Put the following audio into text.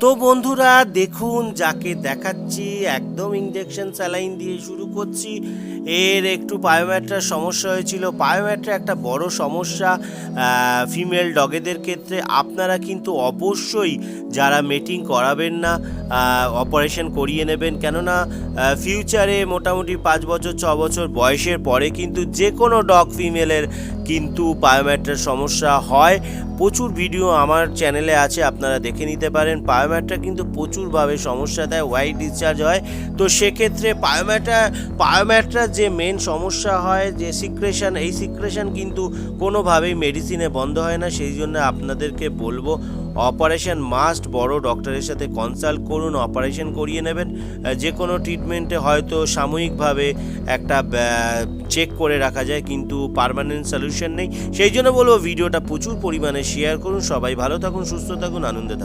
তো বন্ধুরা দেখুন, যাকে দেখাচ্ছি একদম ইনজেকশন স্যালাইন দিয়ে শুরু করছি। এর একটু পায়োম্যাট্রার সমস্যা হয়েছিল। পায়োম্যাট্রা একটা বড় সমস্যা ফিমেল ডগেদের ক্ষেত্রে। আপনারা কিন্তু অবশ্যই যারা মেটিং করাবেন না অপারেশন করিয়ে নেবেন, কেননা ফিউচারে মোটামুটি 5 বছর 6 বছর বয়সের পরে কিন্তু যে কোনো ডগ ফিমেলের কিন্তু পায়োম্যাট্রার সমস্যা হয়। প্রচুর ভিডিও আমার চ্যানেলে আছে, আপনারা দেখে নিতে পারেন। পায়োম্যাট্রা কিন্তু প্রচুরভাবে সমস্যা দেয়, হোয়াইট ডিসচার্জ হয়। তো সেক্ষেত্রে পায়োম্যাট্রার যে মেন সমস্যা হয় যে সিক্রেশন, এই সিক্রেশন কিন্তু কোনোভাবেই মেডিসিনে বন্ধ হয় না। সেই জন্য আপনাদেরকে বলবো অপারেশন মাস্ট, বড় ডক্টরের সাথে কনসাল্ট করুন, অপারেশন করিয়ে নেবেন। যে কোনো ট্রিটমেন্টে হয়তো সাময়িকভাবে একটা চেক করে রাখা যায়, কিন্তু পার্মানেন্ট সলিউশন নেই। সেই জন্য বলবো ভিডিওটা প্রচুর পরিমাণে শেয়ার করুন। সবাই ভালো থাকুন, সুস্থ থাকুন, আনন্দে থাকুন।